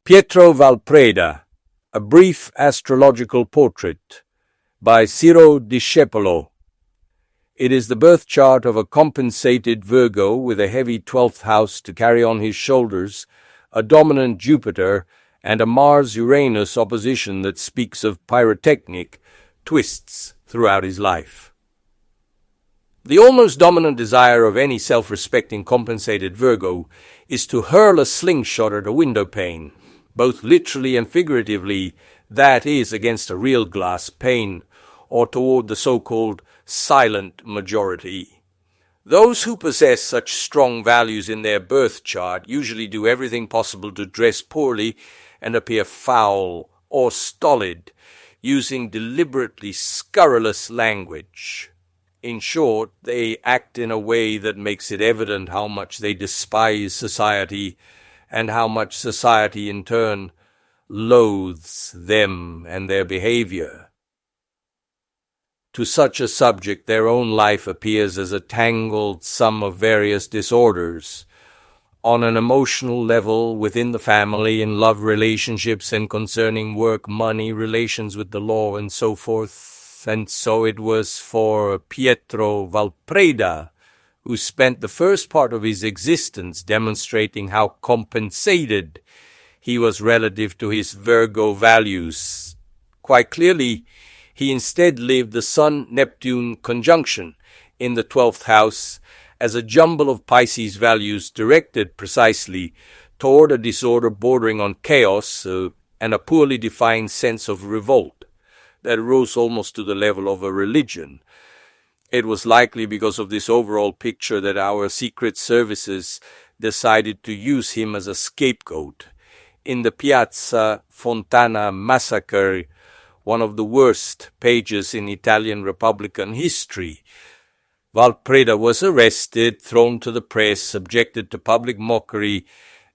Pietro Valpreda, A Brief Astrological Portrait by Ciro Discepolo. It is the birth chart of a compensated Virgo with a heavy 12th house to carry on his shoulders, a dominant Jupiter, and a Mars-Uranus opposition that speaks of pyrotechnic twists throughout his life. The almost dominant desire of any self-respecting compensated Virgo is to hurl a slingshot at a window pane, both literally and figuratively, that is, against a real glass pane, or toward the so-called silent majority. Those who possess such strong values in their birth chart usually do everything possible to dress poorly and appear foul or stolid, using deliberately scurrilous language. In short, they act in a way that makes it evident how much they despise society and how much society in turn loathes them and their behavior. To such a subject, their own life appears as a tangled sum of various disorders. On an emotional level, within the family, in love relationships and concerning work, money, relations with the law, and so forth. And so it was for Pietro Valpreda, who spent the first part of his existence demonstrating how compensated he was relative to his Virgo values. Quite clearly, he instead lived the Sun-Neptune conjunction in the 12th house as a jumble of Pisces values directed precisely toward a disorder bordering on chaos and a poorly defined sense of revolt that rose almost to the level of a religion. It was likely because of this overall picture that our secret services decided to use him as a scapegoat. In the Piazza Fontana massacre, one of the worst pages in Italian Republican history, Valpreda was arrested, thrown to the press, subjected to public mockery,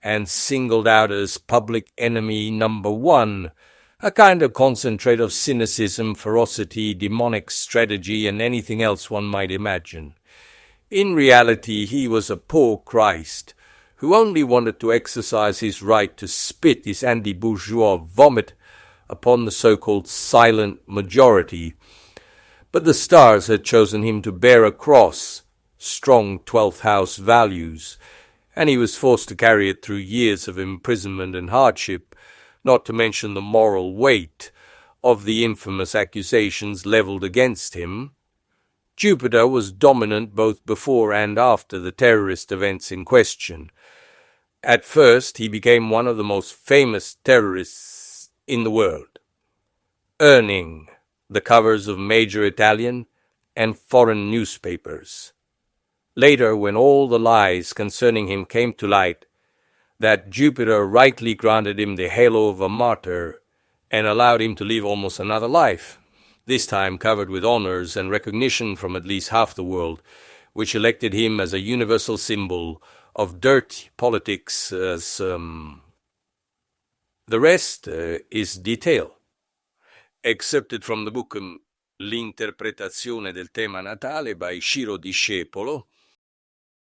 and singled out as public enemy number one, a kind of concentrate of cynicism, ferocity, demonic strategy, and anything else one might imagine. In reality, he was a poor Christ, who only wanted to exercise his right to spit his anti-bourgeois vomit upon the so-called silent majority. But the stars had chosen him to bear a cross, strong 12th house values, and he was forced to carry it through years of imprisonment and hardship, not to mention the moral weight of the infamous accusations leveled against him. Jupiter was dominant both before and after the terrorist events in question. At first, he became one of the most famous terrorists in the world, earning the covers of major Italian and foreign newspapers. Later, when all the lies concerning him came to light, that Jupiter rightly granted him the halo of a martyr and allowed him to live almost another life, this time covered with honors and recognition from at least half the world, which elected him as a universal symbol of dirty politics as the rest is detail. Excerpted from the book L'interpretazione del tema natale by Ciro Discepolo,